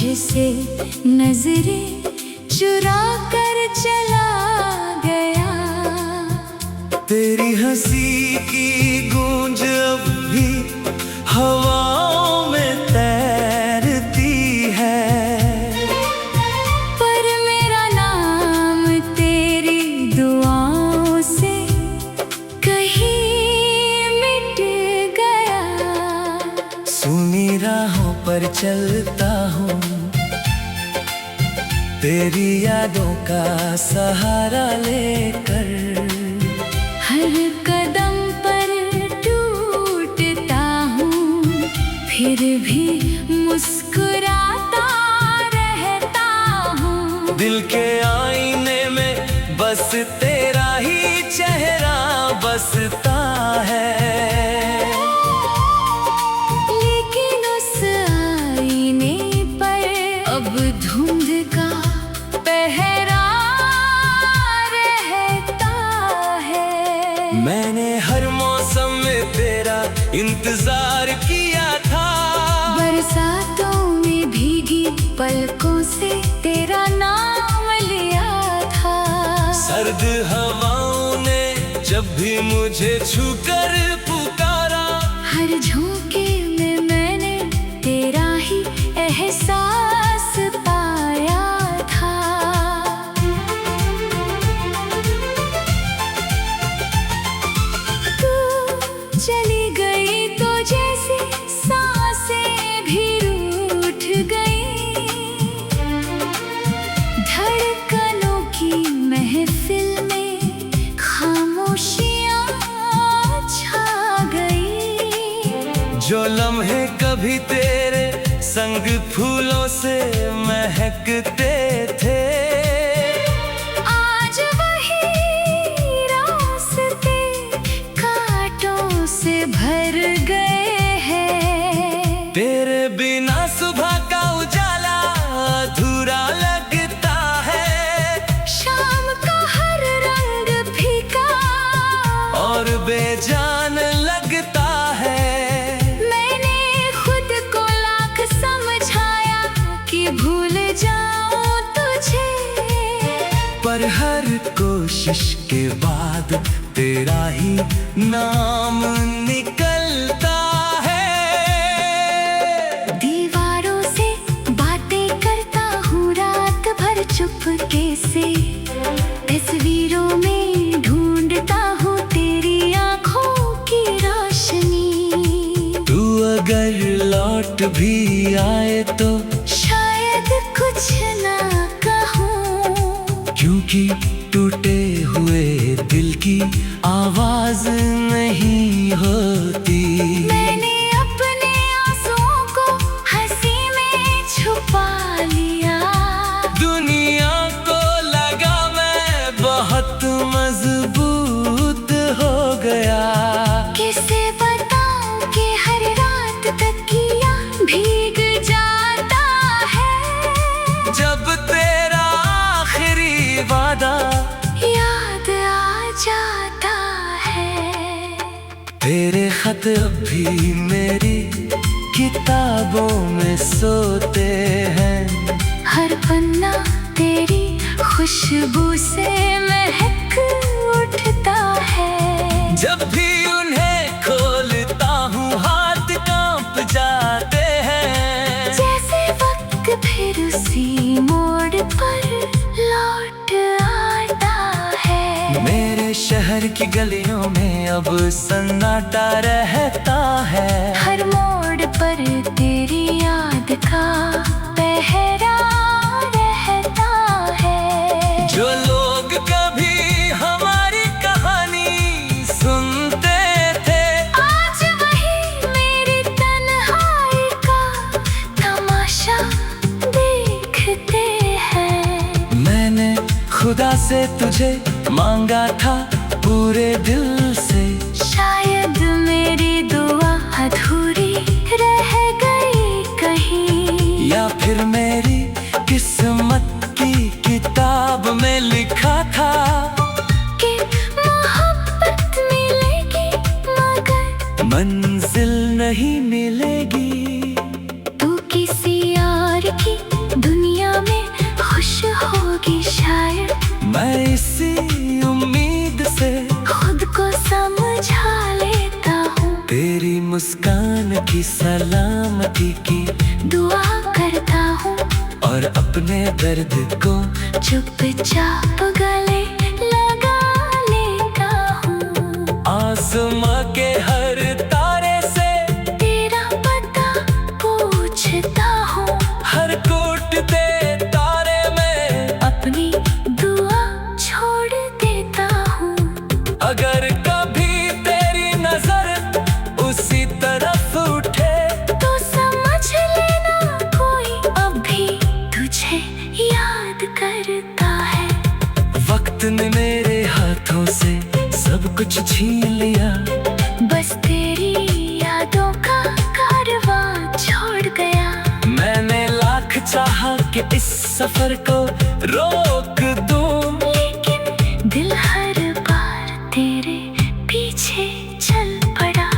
मुझसे नजरें चुरा कर चला गया। तेरी हंसी की गूंज अब भी हवाओं में तैरती है, पर मेरा नाम तेरी दुआओं से कहीं मिट गया। सुनी राहों पर चलता हूँ, तेरी यादों का सहारा लेकर। हर कदम पर टूटता हूँ, फिर भी मुस्कुराता रहता हूँ। दिल के आईने में बस तेरा ही चेहरा बसता है, लेकिन उस आईने पर अब धुंध का पहरा रहता है। मैंने हर मौसम में तेरा इंतजार किया था, बरसातों में भीगी पलकों से तेरा नाम लिया था। सर्द हवाओं ने जब भी मुझे छूकर पुकारा, हर झोंके में मैंने तेरा ही एहसास पाया था। तू चली गई तो जैसे सांसें भी रूठ गई, धड़कनों की महफिल में खामोशियां छा गई। जो लम्हे कभी तेरे संग फूलों से महकते थे, आज वही रास्ते कांटों से भर गए हैं। तेरे बिना सुबह का उजाला अधूरा लगता है, शाम का हर रंग फीका और बेजान लगता है। मैंने खुद को लाख समझाया कि भूल जाऊं तुझे, पर हर कोशिश के बाद तेरा ही नाम निकलता है। दीवारों से बातें करता हूँ रात भर चुपके से, तस्वीरों में ढूंढता हूँ तेरी आंखों की रोशनी। तू अगर लौट भी आए तो शायद कुछ ना कहूँ, क्योंकि टूटे हुए दिल की आवाज नहीं होती। मैंने अपने आंसुओं को हंसी में छुपा लिया। दुनिया को लगा मैं बहुत मजबूत हो गया। किसे बताऊं कि हर रात तकिया भीग जाता है, जब तेरा आखिरी वादा याद आ जाता है। तेरे खत अब भी मेरी किताबों में सोते हैं, हर पन्ना तेरी खुशबू से महक उठता है। जब भी उन्हें खोलता हूँ हाथ कांप जाते हैं। जैसे वक्त फिर उसी मोड़ पर लौट आता है। मेरे शहर की गलियों में अब सन्नाटा रहता है, हर मोड़ पर तेरी याद का पहरा रहता है। जो लोग कभी हमारी कहानी सुनते थे, आज वही मेरी तन्हाई का तमाशा देखते हैं। मैंने खुदा से तुझे मांगा था पूरे दिल से, शायद मेरी दुआ अधूरी रह गई कहीं, या फिर मेरी किस्मत की किताब में लिखा था कि मोहब्बत मिलेगी मगर मंजिल नहीं मिलेगी। तू किसी और की मुस्कान की सलामती की दुआ करता हूँ और अपने दर्द को चुपचाप गले लगा लेता हूँ। आसमां के हर तारे से तेरा पता पूछता हूँ, हर टूटते तारे में अपनी दुआ छोड़ देता हूँ। अगर कभी तेरी नजर उसी तरफ उठे तो समझ लेना कोई अभी तुझे याद करता है। वक्त ने मेरे हाथों से सब कुछ छीन लिया, बस तेरी यादों का कारवां छोड़ गया। मैंने लाख चाहा कि इस सफर को रोक दूं, लेकिन दिल हर बार तेरे पीछे चल पड़ा।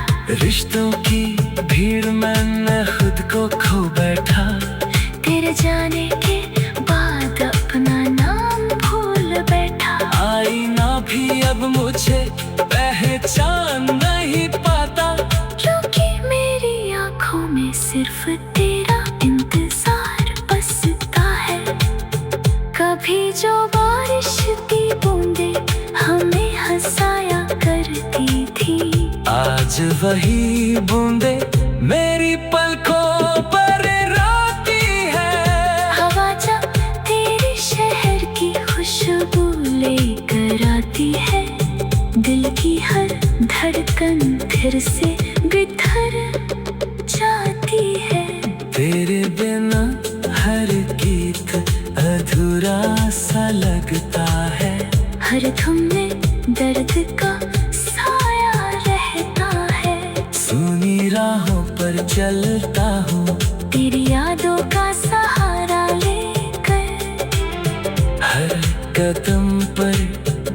रिश्तों की भीड़ में खुद को खो बैठा। तेरे जाने के बाद अपना नाम भूल बैठा। आईना भी अब मुझे पहचान नहीं पाता, क्योंकि मेरी आंखों में सिर्फ तेरा इंतजार बसता है। कभी जो बारिश की बूंदें हमें हंसाया करती थी, आज वही बूंदे मेरी पलकों पर रोती है। हवा जब तेरे शहर की खुशबू लेकर आती है, दिल की हर धड़कन फिर से बिखर जाती है। तेरे बिना हर गीत अधूरा सा लगता है। हर धुन में दर्द का साया रहता है। सुनी राहों पर चलता हूँ, तेरी यादों का सहारा लेकर हर कदम पर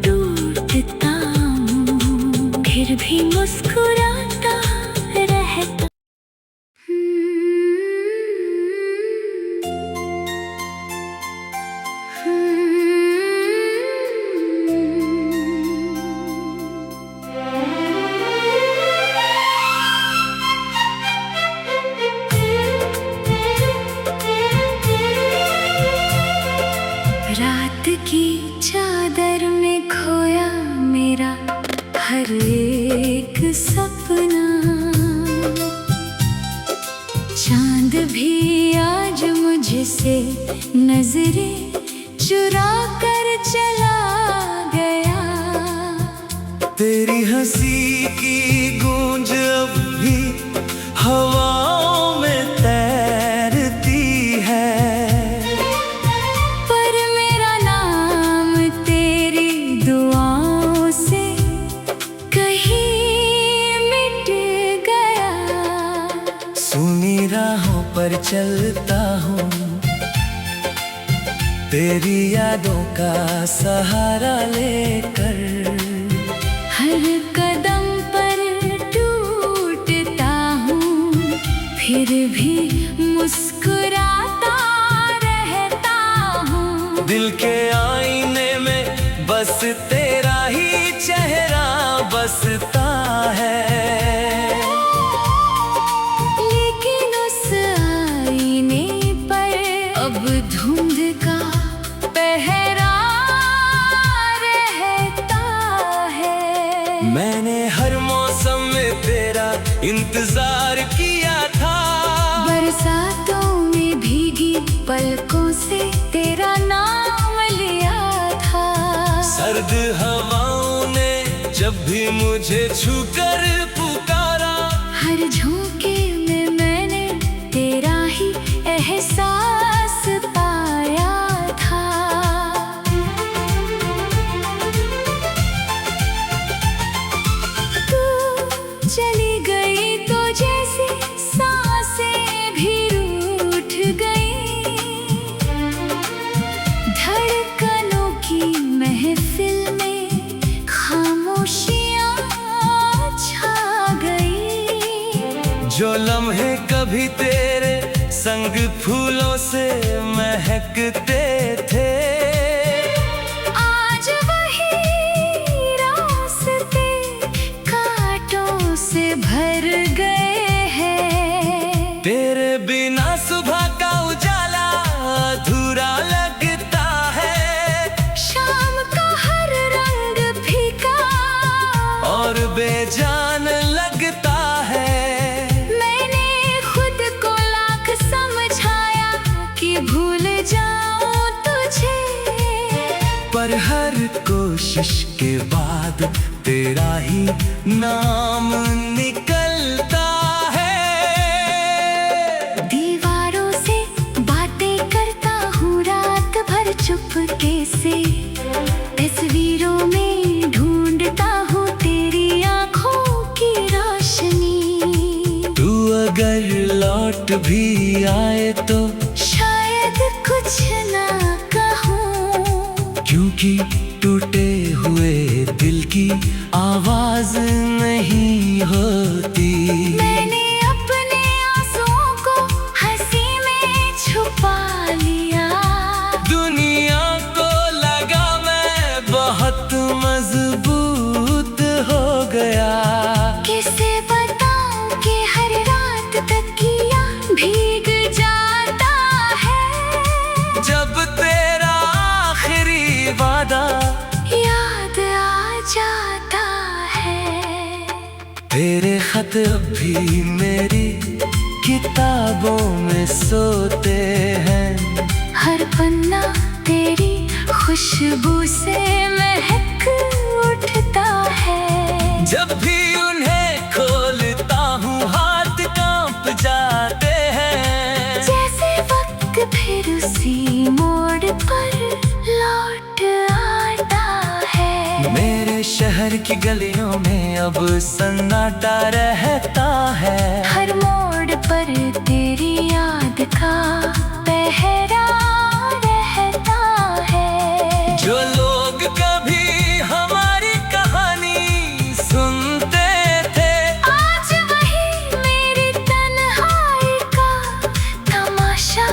टूटता हूँ, फिर भी मुस्कुराता रहता। रात की चादर में खोया मेरा हर एक सपना। चांद भी आज मुझसे नजरें चुरा कर चला गया। तेरी हंसी की गूंज अब भी हवाओं में तैरती है, पर मेरा नाम तेरी दुआओं से कहीं मिट गया। सुनी राहों पर चलता हूँ, तेरी यादों का सहारा लेकर हर कदम पर टूटता हूँ, फिर भी मुस्कुराता रहता हूँ। दिल के आईने में बस तेरा ही चेहरा बसता है। लेकिन उस आईने पर अब धुंध का पहरा रहता है। मैंने हर मौसम में तेरा इंतजार किया था, बरसातों में भीगी पलकों से तेरा नाम लिया था। सर्द हवाओं ने जब भी मुझे छूकर पुकारा, हर झोंके में मैंने तेरा ही एहसास पाया था। तू चली गई तो जैसे सांसें भी रूठ गई। धड़कनों की महफिल में खामोशियाँ छा गई। जो लम्हे कभी तेरे संग फूलों से महकते थे, आज वही रास्ते कांटों से भर गए। कोशिश के बाद तेरा ही नाम निकलता है। दीवारों से बातें करता हूँ रात भर चुपके से, तस्वीरों में ढूंढता हूँ तेरी आंखों की रोशनी। तू अगर लौट भी आए तो शायद कुछ ना कहूँ, क्योंकि टूटे हुए दिल की आवाज नहीं होती। मैंने अपने आंसुओं को हंसी में छुपा लिया। दुनिया को लगा मैं बहुत मजबूत हो गया। किसे बताऊं कि हर रात तकिया भीग जाता है, जब तेरा आखिरी वादा याद आ जाता है। तेरे खत अब भी मेरी किताबों में सोते हैं। हर पन्ना तेरी खुशबू से महक उठता है। जब भी उन्हें खोलता हूँ हाथ कांप जाते हैं। जैसे वक्त फिर उसी मोड़ पर लौट आता है। मेरे शहर की गलियों में अब सन्नाटा रहता है। हर मोड़ पर तेरी याद का पहरा रहता है। जो लोग कभी हमारी कहानी सुनते थे, आज वही मेरी तन्हाई का तमाशा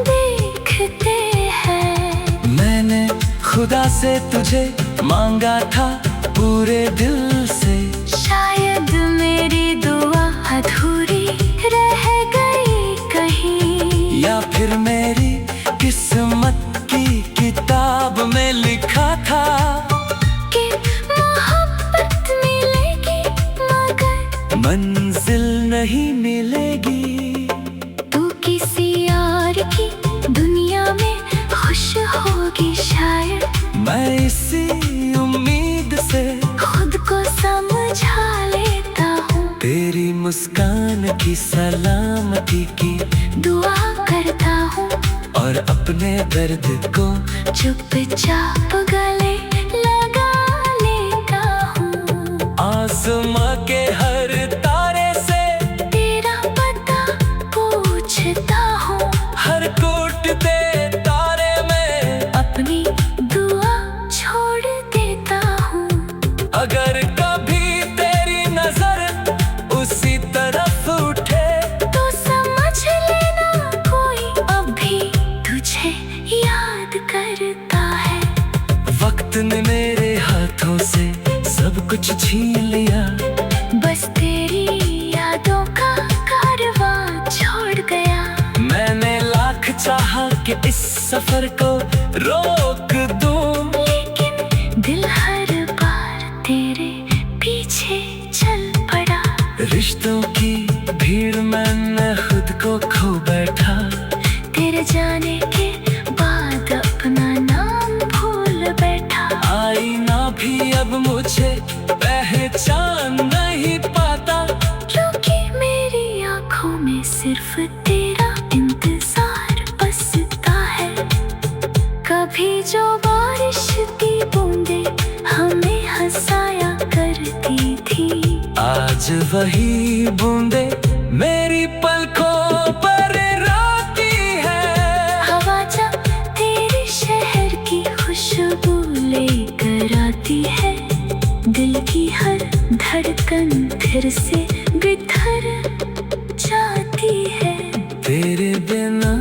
देखते हैं। मैंने खुदा से तुझे मांगा था पूरे दिल से। शायद मेरी दुआ अधूरी रह गई कहीं, या फिर मेरी किस्मत की किताब में लिखा था कि मोहब्बत मिलेगी मगर मंजिल नहीं मिलेगी। तू किसी और की दुनिया में खुश होगी शायद। मैं इसी उम्मीद से खुद को समझा लेता हूँ, तेरी मुस्कान की सलामती की दुआ करता हूँ। और अपने दर्द को चुपचाप गले लगा लेता हूँ। आसमां के हर तारे से तेरा पता पूछता हूँ। हर टूटते तारे में अपनी दुआ छोड़ देता हूँ। अगर कभी तेरी नजर उसी तरफ उठे, तो समझ लेना कोई अब भी तुझे याद करता है। वक्त ने मेरे हाथों से सब कुछ छीन लिया। बस तेरी यादों का कारवां छोड़ गया। मैंने लाख चाहा कि इस सफर को रोक दूं, लेकिन दिल हर बार तेरे पीछे चल पड़ा। रिश्तों की भीड़ में मैं खुद को खो बैठा। तेरे जाने के बाद अपना नाम भूल बैठा। आईना भी अब मुझे पहचान नहीं पाता, क्योंकि मेरी आंखों में सिर्फ तेरा इंतजार बसता है। कभी जो बारिश की बूंदे हमें हंसाया करती थी, आज वही बूंदे मेरी पलकों पर रोती है। हवा जब तेरे शहर की खुशबू लेकर आती है, दिल की हर धड़कन फिर से बिखर जाती है। तेरे बिना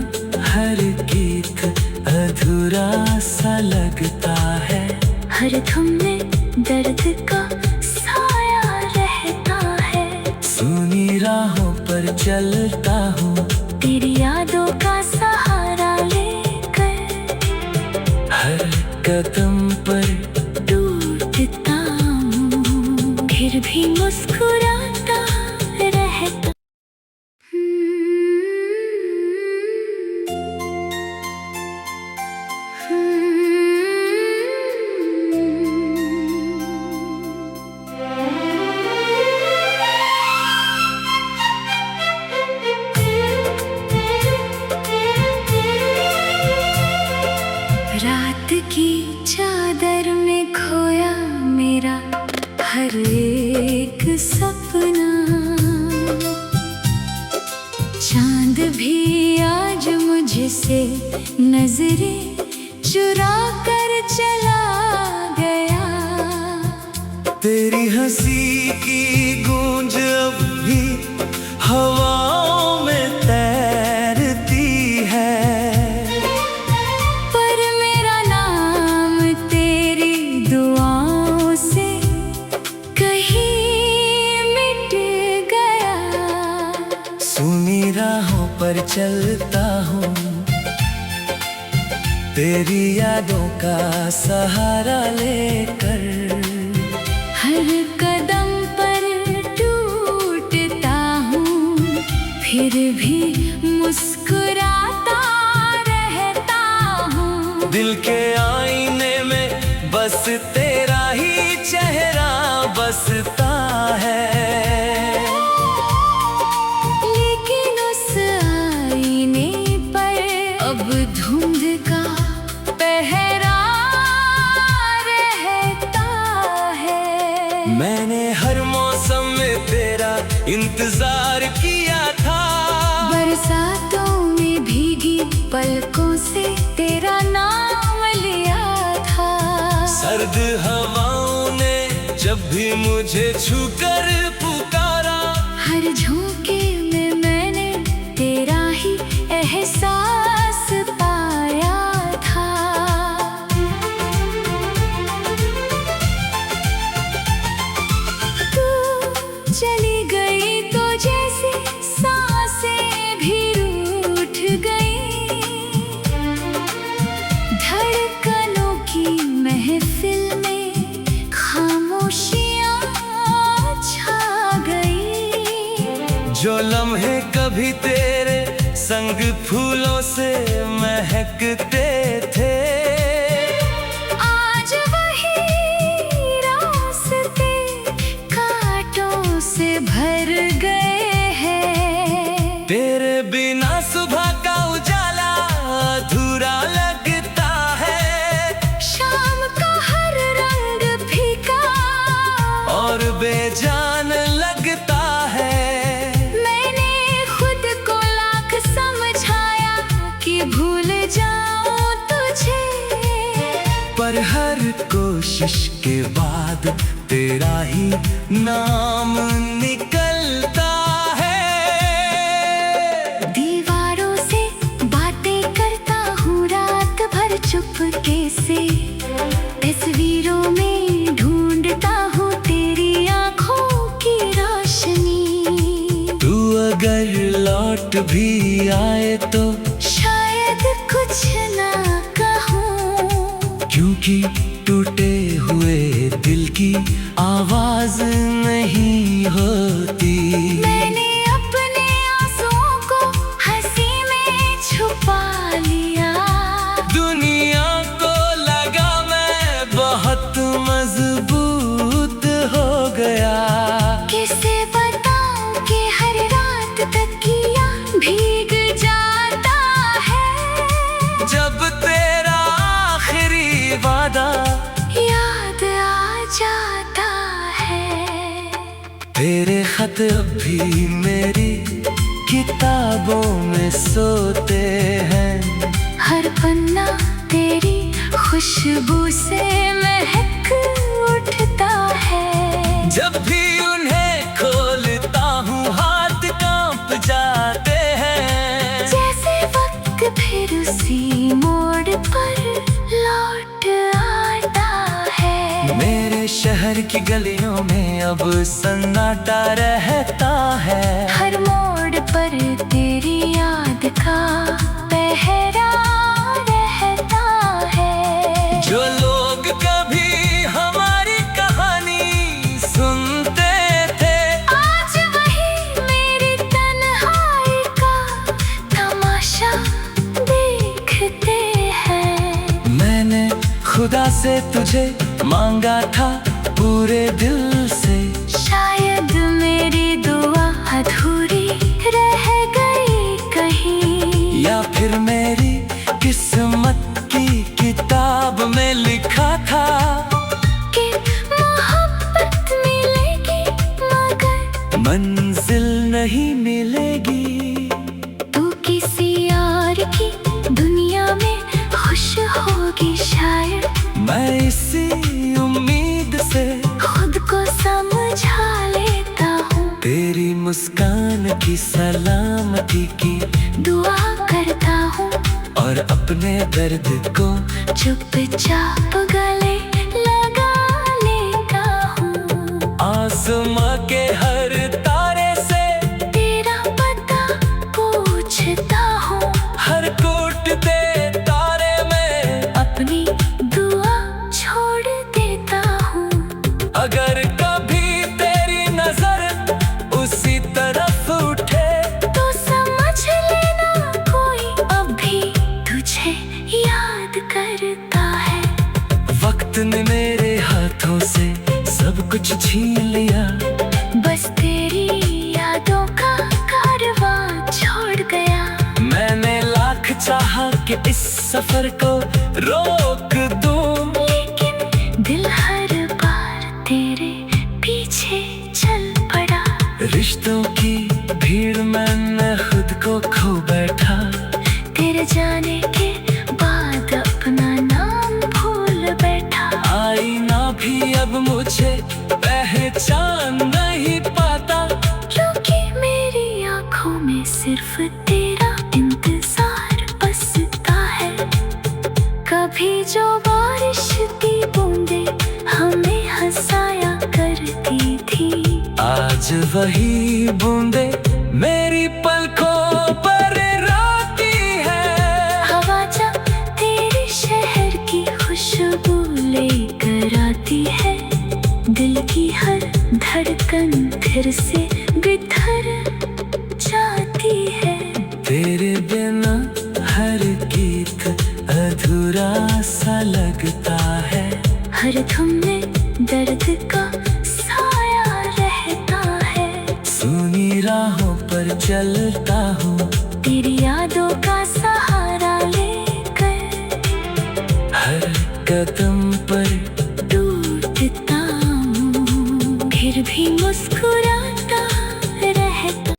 हर गीत अधूरा सा लगता है। हर धुन में दर्द का साया रहता है। सुनी राहों पर चलता हूँ, तेरी यादों का सहारा लेकर। हर कदम पर टूटता हूँ, फिर भी मुस्कुराता रहता। हर एक सपना। चांद भी आज मुझसे नजरें चुरा कर चला गया। तेरी हंसी की गूंज अब भी हवाओं में तैरती है, पर मेरा नाम तेरी दुआओं से कहीं मिट गया। सुनी राहों पर चलता हूँ, तेरी यादों का सहारा लेकर। हर कदम पर टूटता हूँ, फिर भी मुस्कुराता रहता हूँ। दिल के आईने में बस तेरा ही चेहरा बसता है, लेकिन उस आईने पर अब धुंध का पहरा रहता है। मैंने हर मौसम में तेरा इंतजार किया था, बरसातों में भीगी पलकों से तेरा नाम लिया था। सर्द हवाओं ने जब भी मुझे छूकर पुकारा, हर झोंके में मैंने तेरा ही एहसास पाया था। तू चली गई तो जैसे सांसें भी रूठ गई। धड़कनों की महफिल में खामोशियां छा गई। जो लम्हे कभी तेरे संग फूलों से महकते थे, आज वही रास्ते कांटों से भर गए हैं। तेरे बिना सुबह का उजाला अधूरा लगता है। शाम का हर रंग फीका और बेजान लगता है। मैंने खुद को लाख समझाया कि भूल जाऊं तुझे, पर हर कोशिश के बाद तेरा ही नाम निकलता है। दीवारों से बातें करता हूँ रात भर चुपके से। तस्वीरों में ढूंढता हूँ तेरी आंखों की रोशनी। तू अगर लौट भी आए तो शायद कुछ ना कहूँ, क्योंकि टूटे हुए दिल की आवाज नहीं होती। मैंने अपने आंसुओं को हंसी में छुपा लिया। दुनिया को लगा मैं बहुत मजबूत हो गया। किसे बताऊं कि हर रात तकिया भीग जाता है। जब तेरा आखिरी वादा याद आ जाता है। तेरे खत अब भी मेरी किताबों में सोते हैं। हर पन्ना तेरी खुशबू से महक उठता है। जब भी उन्हें खोलता हूँ हाथ कांप जाते हैं। जैसे वक्त फिर उसी मोड़ पर लौट आता है। मेरे शहर की गलियों में अब सन्नाटा रहता है। हर मोड़ पर तेरी याद का पहरा रहता है। जो लोग कभी हमारी कहानी सुनते थे, आज वही मेरी तन्हाई का तमाशा देखते हैं। मैंने खुदा से तुझे मांगा था पूरे दिल से। शायद मेरी दुआ अधूरी रह गई कहीं, या फिर मेरी किस्मत की किताब में लिखा था कि मोहब्बत मिले सलामती की दुआ करता हूँ और अपने दर्द को चुपचाप गले लगा लेता हूँ। आसमां के हर तारे से तेरा पता पूछता हूँ, हर टूटते तारे में अपनी दुआ छोड़ देता हूँ। अगर कभी तेरी नजर उसी तरफ उठे तो समझ लेना कोई अभी तुझे याद करता है। वक्त ने मेरे हाथों से सब कुछ छीन लिया, बस तेरी यादों का कारवां छोड़ गया। मैंने लाख चाहा कि इस सफर को रोक दूं, लेकिन दिल हर बार तेरे पीछे चल पड़ा। रिश्तों की भीड़ मैंने खुद को खो बैठा। तेरे जाने के बाद अपना नाम भूल बैठा। आईना भी अब मुझे पहचान नहीं पाता, क्योंकि मेरी आंखों में सिर्फ तेरा इंतजार बसता है। कभी जो बारिश की बूंदे हमें हंसाया करती थी, आज वही बूंदे मेरी पलकों पर रोती है। हवा जब तेरे शहर की खुशबू लेकर आती है, दिल की हर धड़कन फिर से बिखर जाती है। तेरे बिना हर गीत अधूरा सा लगता है। हर धुन में दर्द का साया रहता है। सुनी राहों पर चलता हूँ, तेरी यादों का सहारा लेकर हर कदम पर टूटता हूँ, फिर भी मुस्कुराता रहता।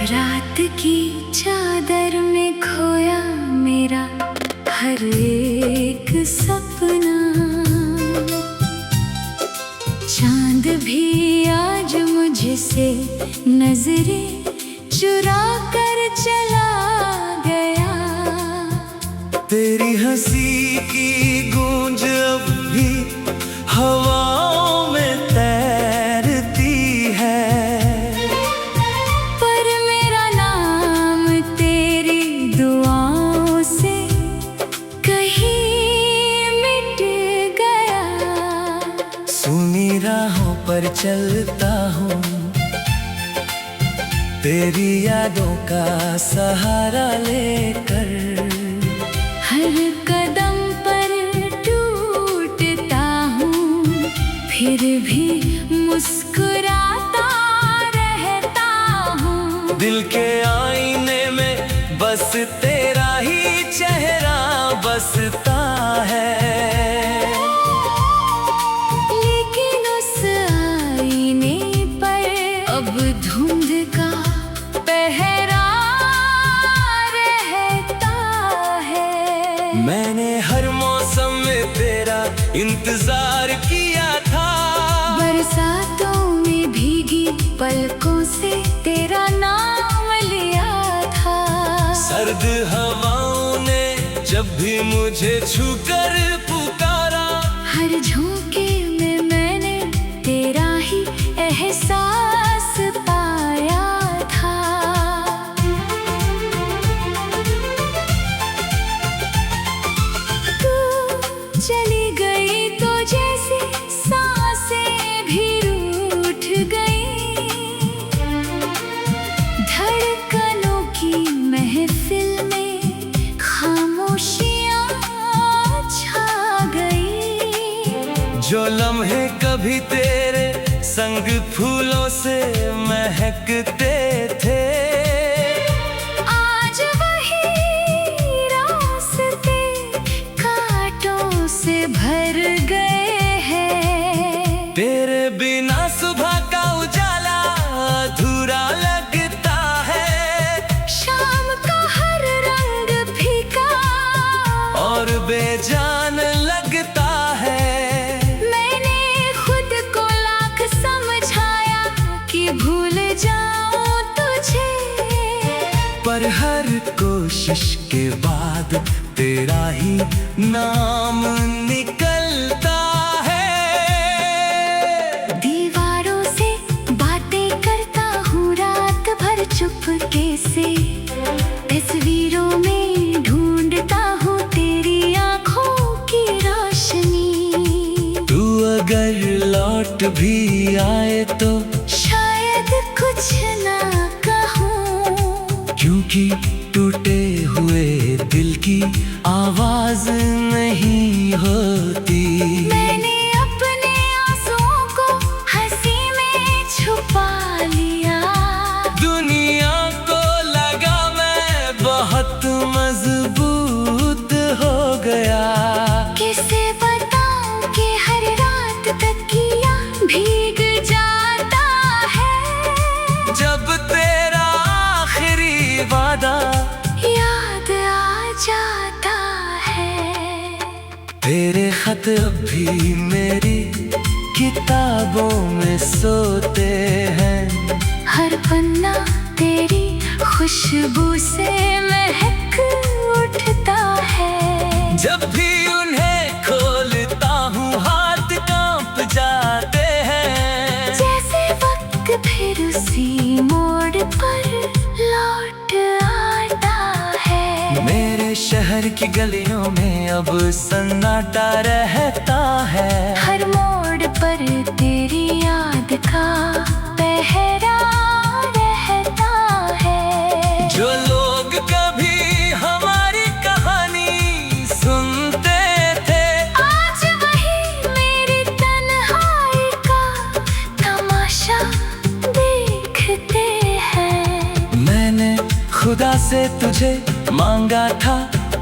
रात की चादर में खोया मेरा हर एक सपना। चांद भी आज मुझसे नजरें चुरा कर चला गया। तेरी हंसी की गूंज अब भी हवाओं में तैरती है। पर मेरा नाम तेरी दुआओं से कहीं मिट गया। सुनी राहों पर चलता हूँ, तेरी यादों का सहारा लेकर हर कदम पर टूटता हूँ, फिर भी मुस्कुराता रहता हूँ। दिल के आईने में बस तेरा ही चेहरा बसता है। लेकिन उस आईने पर अब धुंध का पहरा रहता है। मैंने हर मौसम में तेरा इंतजार किया था। बरसातों में भीगी पलकों से तेरा नाम लिया था। सर्द हवाओं ने जब भी मुझे छूकर पुकारा, हर झोंके में मैंने तेरा ही एहसास पाया था। तू चली गई तो जैसे सांसें भी रूठ गई। धड़कनों की महफिल में खामोशियाँ छा गई। जो लम्हे कभी तेरे संग फूलों से महकते थे, आज वही रास्ते कांटों से भर गए हैं। तेरे कोशिश के बाद तेरा ही नाम निकलता है। दीवारों से बातें करता हूँ रात भर चुपके से, तस्वीरों में ढूंढता हूँ तेरी आँखों की रोशनी। तू अगर लौट भी आए तो शायद कुछ ना कहूँ, क्योंकि टूटे हुए दिल की आवाज नहीं होती। मैंने अपने आंसुओं को हंसी में छुपा लिया। दुनिया को लगा मैं बहुत मजबूत हो गया। किसे बताऊं कि हर रात तकिया भीग जाता है, जब तेरा आखिरी वादा याद आ जाता है। तेरे खत अब भी मेरी किताबों में सोते हैं। हर पन्ना तेरी खुशबू से महक उठता है। जब भी उन्हें खोलता हूँ हाथ कांप जाते हैं। जैसे वक्त फिर उसी मोड़ पर लौट आता है। मेरे शहर की गलियों में अब सन्नाटा रहता है। हर मोड़ पर तेरी याद का पहरा रहता है। जो लोग कभी हमारी कहानी सुनते थे, आज वही मेरी तन्हाई का तमाशा देखते हैं। मैंने खुदा से तुझे मांगा था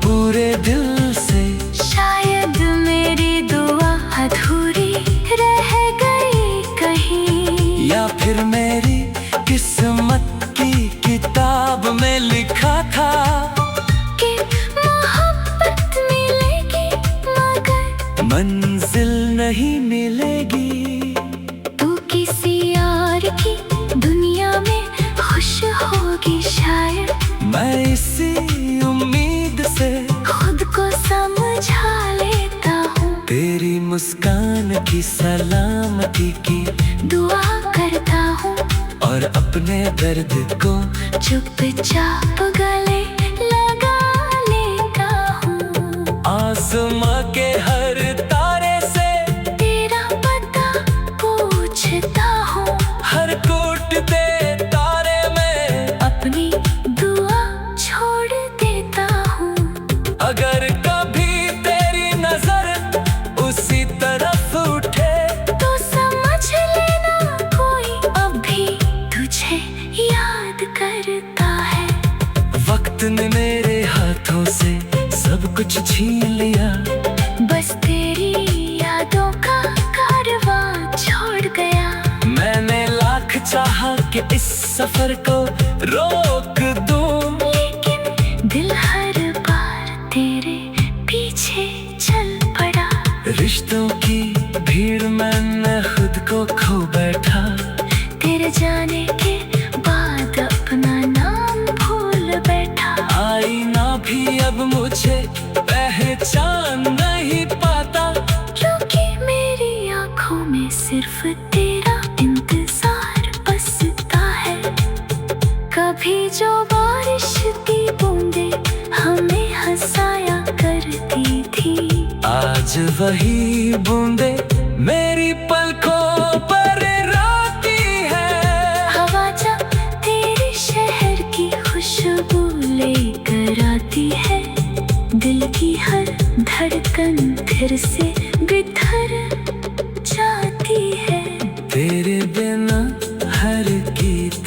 पूरे दिल से। शायद मेरी दुआ अधूरी रह गई कहीं, या फिर मेरी किस्मत की किताब में लिखा था कि मोहब्बत मिलेगी मगर मंजिल नहीं मिलेगी। तू किसी और की दुनिया में खुश होगी शायद। मैं इसी उम्मीद से खुद को समझा लेता हूँ, तेरी मुस्कान की सलामती की दुआ करता हूँ, और अपने दर्द को चुपचाप गले लगा लेता हूँ। आसमां के हर तारे से तेरा पता पूछता हूँ, हर टूटते तारे में अपनी दुआ छोड़ देता हूँ। अगर कभी तेरी नजर उसी तरफ उठे तो समझ लेना कोई अभी तुझे याद करता है। वक्त ने मेरे हाथों से सब कुछ छीन लिया। बस तेरी यादों का कारवां छोड़ गया। मैंने लाख चाहा कि इस सफर को रोक दूं, लेकिन दिल हर बार तेरे पीछे चल पड़ा। रिश्तों की भीड़ में खुद को खो बैठा। तेरे जाने के बाद अपना नाम भूल बैठा। आईना भी अब मुझे पहचान नहीं पाता, क्योंकि मेरी आंखों में सिर्फ तेरा इंतजार बसता है। कभी जो बारिश की बूंदे हमें हंसाया करती थी, आज वही बूंदे मेरी पलकों पर रोती है। हवा जब तेरे शहर की खुशबू लेकर आती है, दिल की हर धड़कन फिर से बिखर जाती है। तेरे बिना हर गीत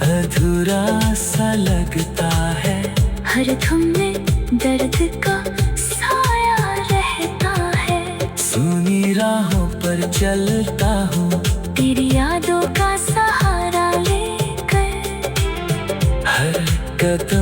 अधूरा सा लगता है। हर धुन में दर्द का साया रहता है। सुनी राहों पर चलता हूँ, तेरी यादों का सहारा लेकर। हर कदम